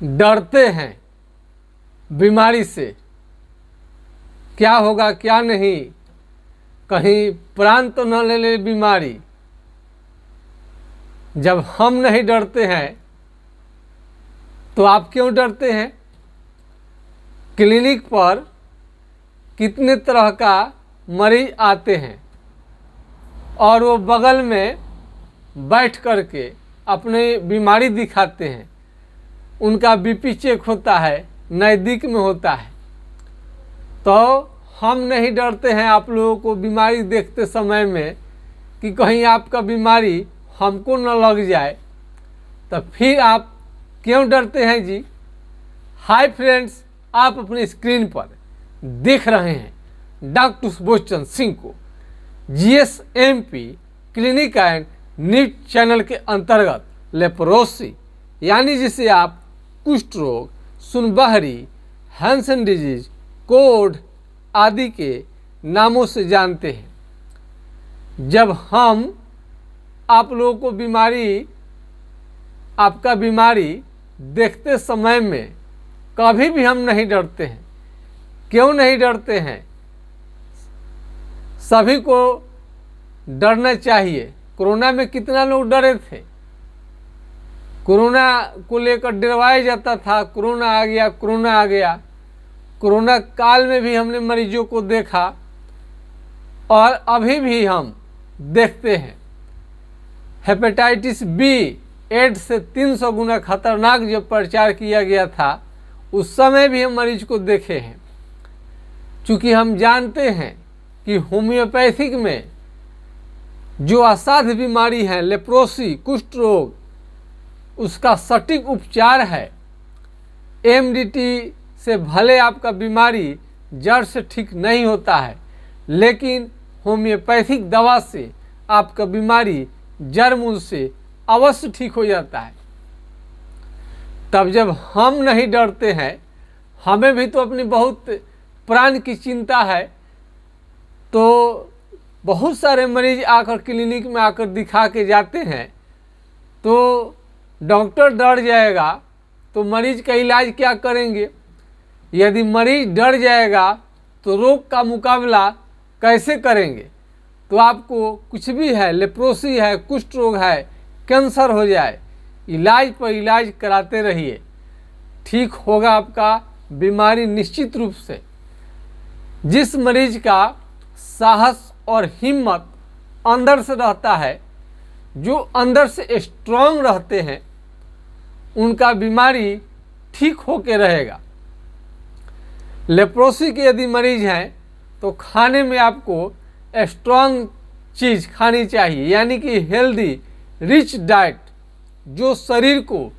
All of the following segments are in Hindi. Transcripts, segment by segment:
डरते हैं बीमारी से, क्या होगा क्या नहीं, कहीं प्राण तो न ले ले बीमारी। जब हम नहीं डरते हैं तो आप क्यों डरते हैं? क्लिनिक पर कितने तरह का मरीज आते हैं और वो बगल में बैठ कर के अपनी बीमारी दिखाते हैं। उनका बीपी चेक होता है, नज़दीक में होता है। तो हम नहीं डरते हैं आप लोगों को बीमारी देखते समय में कि कहीं आपका बीमारी हमको न लग जाए, तो फिर आप क्यों डरते हैं जी? हाय फ्रेंड्स, आप अपनी स्क्रीन पर देख रहे हैं डॉक्टर सुबोधचंद्र सिंह को GSMP clinic and news channel के अंतर्गत लेप्रोसी यानी जिसे आप कुष्ठ रोग, सुनबहरी, हैंसन डिजीज, कोढ़ आदि के नामों से जानते हैं। जब हम आप लोगों को आपका बीमारी देखते समय में कभी भी हम नहीं डरते हैं। क्यों नहीं डरते हैं? सभी को डरना चाहिए। कोरोना में कितना लोग डरे थे, कोरोना को लेकर डरवाया जाता था, कोरोना आ गया, कोरोना आ गया। कोरोना काल में भी हमने मरीजों को देखा और अभी भी हम देखते हैं। हेपेटाइटिस बी एड्स से 300 गुना खतरनाक जो प्रचार किया गया था, उस समय भी हम मरीज को देखे हैं। चूँकि हम जानते हैं कि होम्योपैथिक में जो असाध्य बीमारी है लेप्रोसी, कुष्ठ रोग, उसका सटीक उपचार है। MDT से भले आपका बीमारी जड़ से ठीक नहीं होता है, लेकिन होम्योपैथिक दवा से आपका बीमारी जड़ मूल से अवश्य ठीक हो जाता है। तब जब हम नहीं डरते हैं, हमें भी तो अपनी बहुत प्राण की चिंता है, तो बहुत सारे मरीज आकर क्लिनिक में आकर दिखा के जाते हैं। तो डॉक्टर डर जाएगा तो मरीज का इलाज क्या करेंगे? यदि मरीज डर जाएगा तो रोग का मुकाबला कैसे करेंगे? तो आपको कुछ भी है, लेप्रोसी है, कुष्ठ रोग है, कैंसर हो जाए, इलाज पर इलाज कराते रहिए, ठीक होगा आपका बीमारी निश्चित रूप से। जिस मरीज का साहस और हिम्मत अंदर से रहता है, जो अंदर से स्ट्रांग रहते हैं, उनका बीमारी ठीक होके रहेगा। लेप्रोसी के यदि मरीज हैं तो खाने में आपको स्ट्रांग चीज़ खानी चाहिए, यानी कि हेल्दी रिच डाइट, जो शरीर को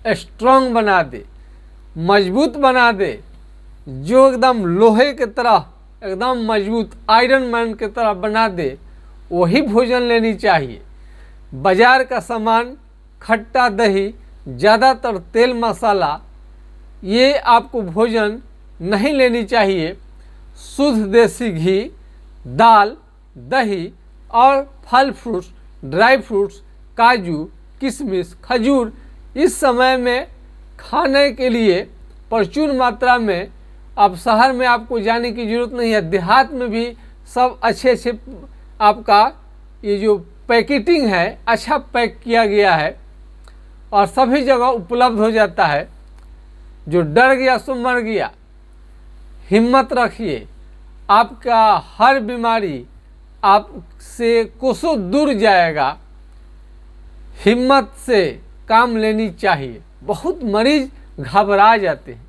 स्ट्रांग बना दे, मजबूत बना दे, जो एकदम लोहे के तरह एकदम मजबूत आयरन मैन के तरह बना दे, वही भोजन लेनी चाहिए। बाजार का सामान, खट्टा दही, ज़्यादातर तेल मसाला, ये आपको भोजन नहीं लेनी चाहिए। शुद्ध देसी घी, दाल, दही और फल फ्रूट्स, ड्राई फ्रूट्स, काजू, किशमिश, खजूर इस समय में खाने के लिए प्रचुर मात्रा में। अब शहर में आपको जाने की ज़रूरत नहीं है, देहात में भी सब अच्छे अच्छे आपका ये जो पैकेटिंग है अच्छा पैक किया गया है और सभी जगह उपलब्ध हो जाता है। जो डर गया सो मर गया। हिम्मत रखिए, आपका हर बीमारी आपसे कोसों दूर जाएगा। हिम्मत से काम लेनी चाहिए। बहुत मरीज घबरा जाते हैं,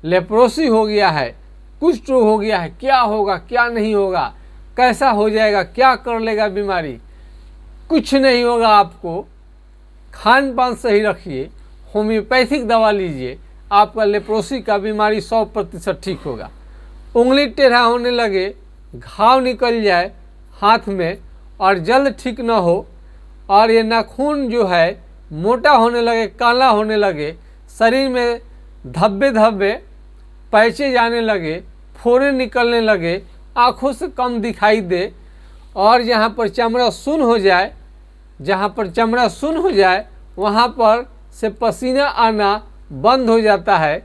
लेप्रोसी हो गया है, कुष्ठ रोग हो गया है, क्या होगा क्या नहीं होगा, कैसा हो जाएगा, क्या कर लेगा बीमारी। कुछ नहीं होगा आपको। खान पान सही रखिए, होम्योपैथिक दवा लीजिए, आपका लेप्रोसी का बीमारी 100% ठीक होगा। उंगली टेढ़ा होने लगे, घाव निकल जाए हाथ में और जल्द ठीक न हो, और ये नाखून जो है मोटा होने लगे, काला होने लगे, शरीर में धब्बे धब्बे पैचे जाने लगे, फोड़े निकलने लगे, आँखों से कम दिखाई दे, और जहाँ पर चमड़ा सुन्न हो जाए, जहाँ पर चमड़ा सुन्न हो जाए वहाँ पर से पसीना आना बंद हो जाता है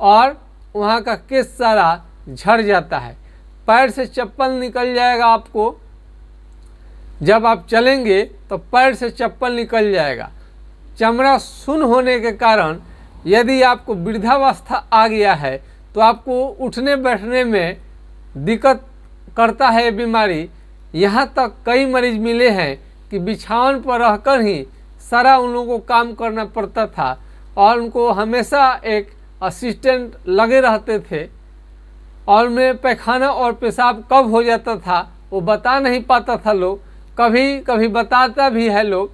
और वहाँ का केस सारा झड़ जाता है। पैर से चप्पल निकल जाएगा, आपको जब आप चलेंगे तो पैर से चप्पल निकल जाएगा। चमड़ा सुन्न होने के कारण यदि आपको वृद्धावस्था आ गया है तो आपको उठने बैठने में दिक्कत करता है ये बीमारी। यहाँ तक कई मरीज मिले हैं कि बिछावन पर रहकर ही सारा उन लोगों को काम करना पड़ता था और उनको हमेशा एक असिस्टेंट लगे रहते थे और उनमें पैखाना और पेशाब कब हो जाता था वो बता नहीं पाता था लोग, कभी कभी बताता भी है लोग।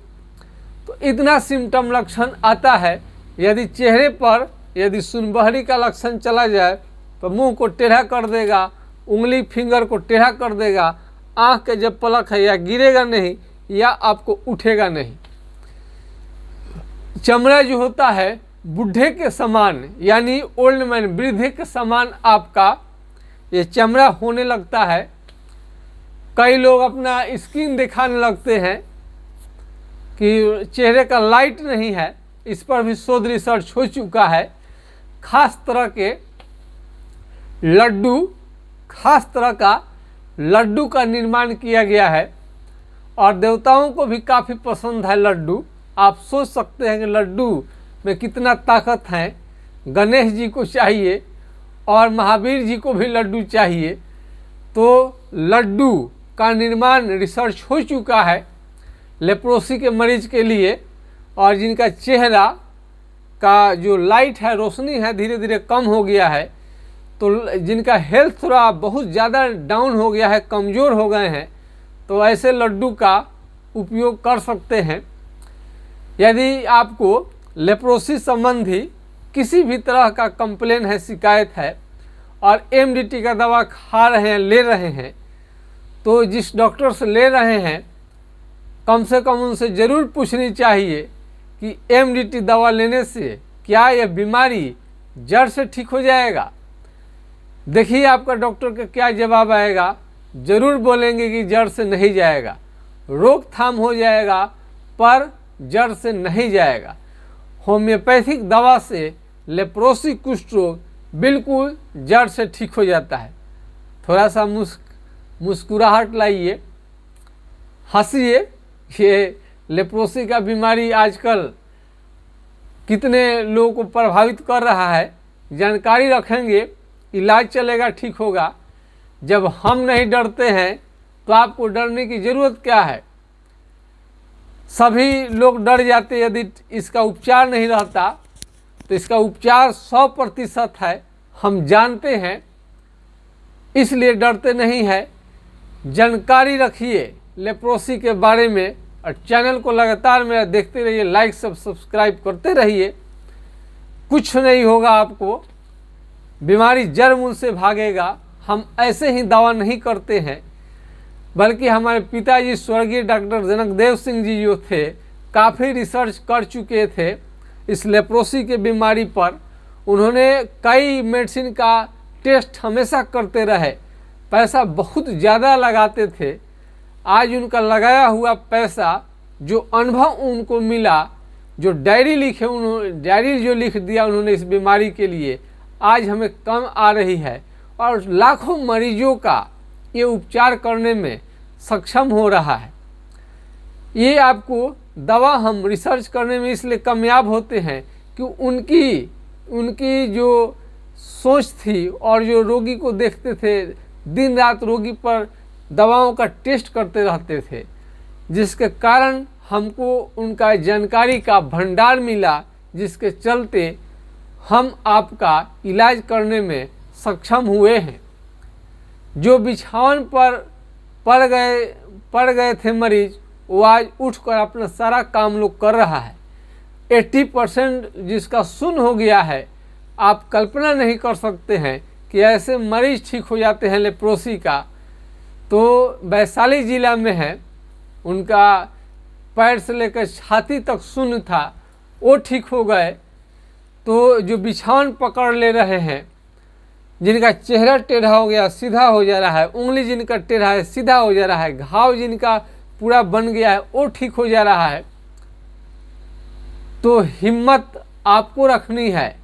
तो इतना सिम्टम लक्षण आता है। यदि चेहरे पर यदि सुनबहरी का लक्षण चला जाए तो मुंह को टेढ़ा कर देगा, उंगली फिंगर को टेढ़ा कर देगा, आँख के जब पलक है या गिरेगा नहीं या आपको उठेगा नहीं। चमड़ा जो होता है बूढ़े के समान यानी ओल्ड मैन, वृद्धे के समान आपका ये चमड़ा होने लगता है। कई लोग अपना स्किन दिखाने लगते हैं कि चेहरे का लाइट नहीं है, इस पर भी शोध रिसर्च हो चुका है। खास तरह का लड्डू का निर्माण किया गया है और देवताओं को भी काफ़ी पसंद है लड्डू। आप सोच सकते हैं कि लड्डू में कितना ताकत है। गणेश जी को चाहिए और महावीर जी को भी लड्डू चाहिए। तो लड्डू का निर्माण रिसर्च हो चुका है लेप्रोसी के मरीज के लिए, और जिनका चेहरा का जो लाइट है, रोशनी है, धीरे धीरे कम हो गया है, तो जिनका हेल्थ थोड़ा बहुत ज़्यादा डाउन हो गया है, कमज़ोर हो गए हैं, तो ऐसे लड्डू का उपयोग कर सकते हैं। यदि आपको लेप्रोसी संबंधी किसी भी तरह का कंप्लेन है, शिकायत है और एमडीटी का दवा खा रहे हैं, ले रहे हैं, तो जिस डॉक्टर से ले रहे हैं कम से कम उनसे ज़रूर पूछनी चाहिए कि एमडीटी दवा लेने से क्या यह बीमारी जड़ से ठीक हो जाएगा। देखिए आपका डॉक्टर का क्या जवाब आएगा। ज़रूर बोलेंगे कि जड़ से नहीं जाएगा, रोकथाम हो जाएगा पर जड़ से नहीं जाएगा। होम्योपैथिक दवा से लेप्रोसी कुष्ठ रोग बिल्कुल जड़ से ठीक हो जाता है। थोड़ा सा मुस्कुराहट लाइए, हंसिए। ये लेप्रोसी का बीमारी आजकल कितने लोगों को प्रभावित कर रहा है। जानकारी रखेंगे, इलाज चलेगा, ठीक होगा। जब हम नहीं डरते हैं तो आपको डरने की ज़रूरत क्या है। सभी लोग डर जाते यदि इसका उपचार नहीं रहता, तो इसका उपचार 100% है, हम जानते हैं, इसलिए डरते नहीं है। जानकारी रखिए लेप्रोसी के बारे में और चैनल को लगातार मेरा देखते रहिए, लाइक सब्सक्राइब करते रहिए। कुछ नहीं होगा आपको, बीमारी जड़ मूल से भागेगा। हम ऐसे ही दवा नहीं करते हैं, बल्कि हमारे पिताजी स्वर्गीय डॉक्टर जनकदेव सिंह जी जो थे काफ़ी रिसर्च कर चुके थे इस लेप्रोसी के बीमारी पर। उन्होंने कई मेडिसिन का टेस्ट हमेशा करते रहे, पैसा बहुत ज़्यादा लगाते थे। आज उनका लगाया हुआ पैसा, जो अनुभव उनको मिला, जो डायरी लिखे उन्होंने, डायरी जो लिख दिया उन्होंने इस बीमारी के लिए, आज हमें कम आ रही है और लाखों मरीजों का ये उपचार करने में सक्षम हो रहा है। ये आपको दवा हम रिसर्च करने में इसलिए कामयाब होते हैं कि उनकी जो सोच थी और जो रोगी को देखते थे, दिन रात रोगी पर दवाओं का टेस्ट करते रहते थे, जिसके कारण हमको उनका जानकारी का भंडार मिला, जिसके चलते हम आपका इलाज करने में सक्षम हुए हैं। जो बिछावन पर पड़ गए थे मरीज, वो आज उठकर अपना सारा काम लोग कर रहा है। 80% जिसका सुन्न हो गया है, आप कल्पना नहीं कर सकते हैं कि ऐसे मरीज ठीक हो जाते हैं लेप्रोसी का। तो वैशाली जिला में है, उनका पैर से लेकर छाती तक शून्य था, वो ठीक हो गए। तो जो बिछावन पकड़ ले रहे हैं, जिनका चेहरा टेढ़ा हो गया सीधा हो जा रहा है, उंगली जिनका टेढ़ा है सीधा हो जा रहा है, घाव जिनका पूरा बन गया है वो ठीक हो जा रहा है। तो हिम्मत आपको रखनी है,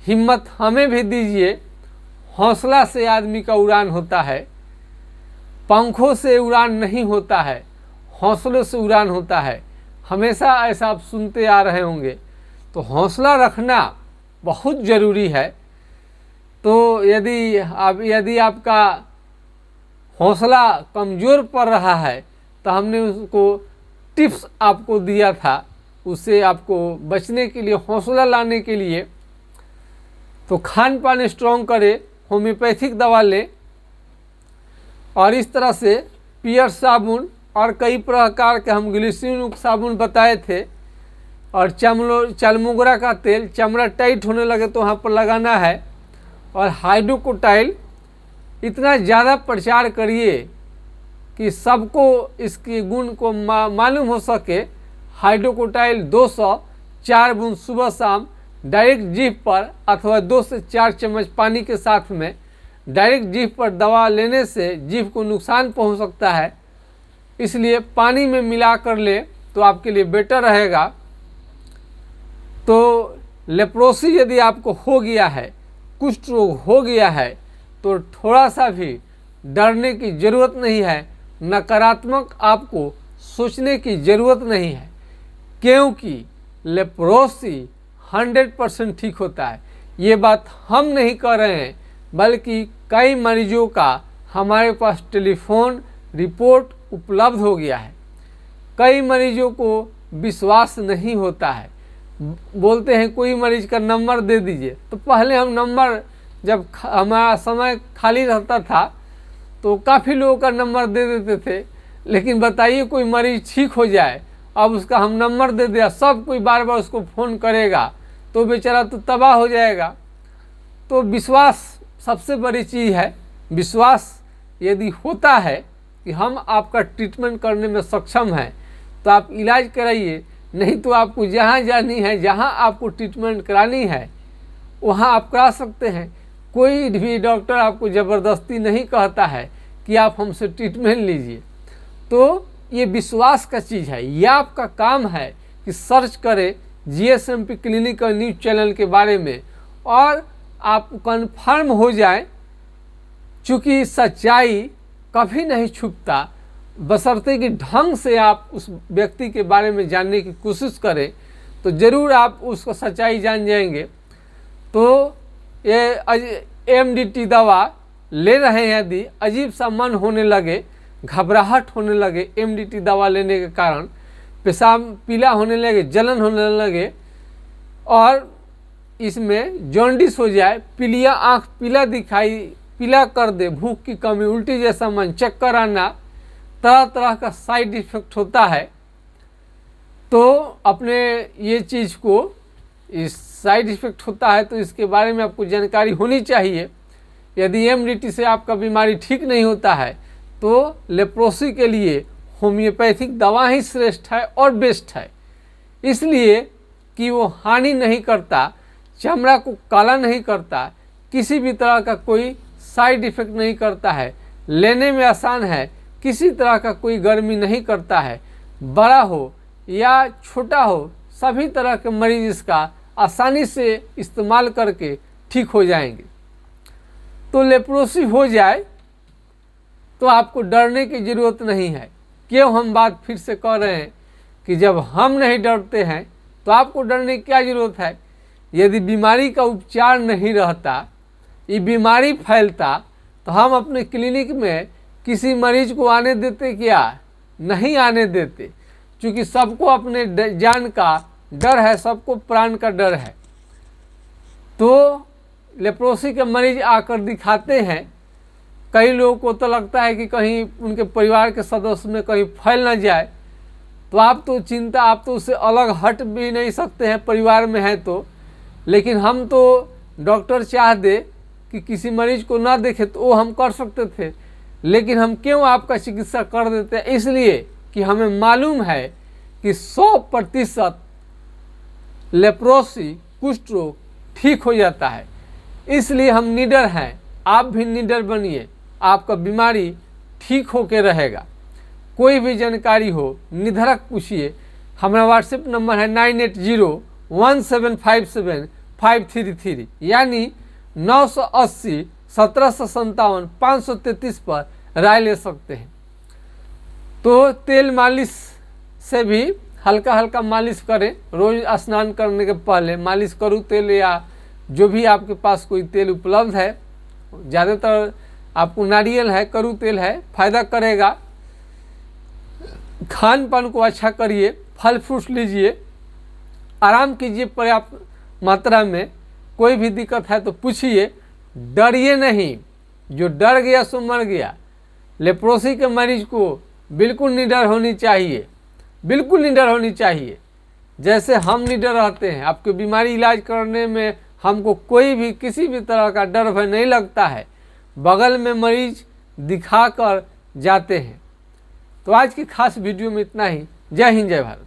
हिम्मत हमें भी दीजिए। हौसला से आदमी का उड़ान होता है, पंखों से उड़ान नहीं होता है, हौसलों से उड़ान होता है। हमेशा ऐसा आप सुनते आ रहे होंगे। तो हौसला रखना बहुत ज़रूरी है। तो यदि आपका हौसला कमज़ोर पड़ रहा है तो हमने उसको टिप्स आपको दिया था, उससे आपको बचने के लिए, हौसला लाने के लिए। तो खान पान स्ट्रॉन्ग करें, होम्योपैथिक दवा लें, और इस तरह से पियर साबुन और कई प्रकार के हम ग्लिसरीन साबुन बताए थे, और चलमोगरा का तेल, चमड़ा टाइट होने लगे तो वहाँ पर लगाना है। और हाइड्रोकोटाइल इतना ज़्यादा प्रचार करिए कि सबको इसके गुण को मालूम हो सके। हाइड्रोकोटाइल 200 4 बूंद सुबह शाम डायरेक्ट जीभ पर, अथवा 2 से 4 चम्मच पानी के साथ में डायरेक्ट जीभ पर दवा लेने से जीभ को नुकसान पहुंच सकता है, इसलिए पानी में मिला कर ले तो आपके लिए बेटर रहेगा। तो लेप्रोसी यदि आपको हो गया है, कुष्ठ रोग हो गया है, तो थोड़ा सा भी डरने की ज़रूरत नहीं है, नकारात्मक आपको सोचने की ज़रूरत नहीं है, क्योंकि लेप्रोसी 100% ठीक होता है। ये बात हम नहीं कर रहे हैं, बल्कि कई मरीजों का हमारे पास टेलीफोन रिपोर्ट उपलब्ध हो गया है। कई मरीजों को विश्वास नहीं होता है, बोलते हैं कोई मरीज का नंबर दे दीजिए। तो पहले हम नंबर, जब हमारा समय खाली रहता था तो काफ़ी लोगों का नंबर दे देते थे, लेकिन बताइए कोई मरीज ठीक हो जाए, अब उसका हम नंबर दे दिया, सब कोई बार बार उसको फ़ोन करेगा तो बेचारा तो तबाह हो जाएगा। तो विश्वास सबसे बड़ी चीज़ है। विश्वास यदि होता है कि हम आपका ट्रीटमेंट करने में सक्षम हैं तो आप इलाज कराइए, नहीं तो आपको जहाँ जानी है, जहाँ आपको ट्रीटमेंट करानी है वहाँ आप करा सकते हैं। कोई भी डॉक्टर आपको ज़बरदस्ती नहीं कहता है कि आप हमसे ट्रीटमेंट लीजिए। तो ये विश्वास का चीज़ है। यह आपका काम है कि सर्च करें जीएसएमपी क्लिनिक और न्यूज़ चैनल के बारे में, और आप कन्फर्म हो जाए, चूँकि सच्चाई कभी नहीं छुपता, बशर्ते कि ढंग से आप उस व्यक्ति के बारे में जानने की कोशिश करें तो ज़रूर आप उसको सच्चाई जान जाएंगे। तो ये एमडीटी दवा ले रहे हैं, यदि अजीब सा मन होने लगे, घबराहट होने लगे एमडीटी दवा लेने के कारण, पेशाब पीला होने लगे, जलन होने लगे, और इसमें जॉन्डिस हो जाए, पीलिया आँख पीला कर दे, भूख की कमी, उल्टी जैसा मन, चक्कर आना, तरह तरह का साइड इफ़ेक्ट होता है। तो अपने ये चीज़ को, इस साइड इफ़ेक्ट होता है तो इसके बारे में आपको जानकारी होनी चाहिए। यदि एमडीटी से आपका बीमारी ठीक नहीं होता है तो लेप्रोसी के लिए होम्योपैथिक दवा ही श्रेष्ठ है और बेस्ट है, इसलिए कि वो हानि नहीं करता, चमड़ा को काला नहीं करता, किसी भी तरह का कोई साइड इफ़ेक्ट नहीं करता है, लेने में आसान है, किसी तरह का कोई गर्मी नहीं करता है, बड़ा हो या छोटा हो सभी तरह के मरीज इसका आसानी से इस्तेमाल करके ठीक हो जाएंगे। तो लेप्रोसी हो जाए तो आपको डरने की ज़रूरत नहीं है। क्यों हम बात फिर से कर रहे हैं कि जब हम नहीं डरते हैं तो आपको डरने की क्या ज़रूरत है। यदि बीमारी का उपचार नहीं रहता, ये बीमारी फैलता, तो हम अपने क्लिनिक में किसी मरीज को आने देते क्या? नहीं आने देते, क्योंकि सबको अपने जान का डर है, सबको प्राण का डर है। तो लेप्रोसी के मरीज आकर दिखाते हैं, कई लोगों को तो लगता है कि कहीं उनके परिवार के सदस्य में कहीं फैल ना जाए, तो आप तो उससे अलग हट भी नहीं सकते हैं, परिवार में है तो। लेकिन हम तो डॉक्टर चाह दे कि किसी मरीज को ना देखे तो वो हम कर सकते थे, लेकिन हम क्यों आपका चिकित्सा कर देते हैं? इसलिए कि हमें मालूम है कि 100% लेप्रोसी कुष्ठ रोग ठीक हो जाता है। इसलिए हम निडर हैं, आप भी निडर बनिए, आपका बीमारी ठीक होके रहेगा। कोई भी जानकारी हो निधड़क पूछिए। हमारा व्हाट्सएप नंबर है 1757533 यानी 980 1757 533 पर राय ले सकते हैं। तो तेल मालिश से भी हल्का हल्का मालिश करें, रोज स्नान करने के पहले मालिश करूँ तेल या जो भी आपके पास कोई तेल उपलब्ध है, ज़्यादातर आपको नारियल है, करू तेल है, फायदा करेगा। खान पान को अच्छा करिए, फल फ्रूट लीजिए, आराम कीजिए पर्याप्त मात्रा में। कोई भी दिक्कत है तो पूछिए, डरिए नहीं, जो डर गया सो मर गया। लेप्रोसी के मरीज को बिल्कुल निडर होनी चाहिए, बिल्कुल निडर होनी चाहिए। जैसे हम निडर रहते हैं, आपकी बीमारी इलाज करने में हमको कोई भी किसी भी तरह का डर भय नहीं लगता है, बगल में मरीज दिखा कर जाते हैं। तो आज की खास वीडियो में इतना ही। जय हिंद, जय भारत।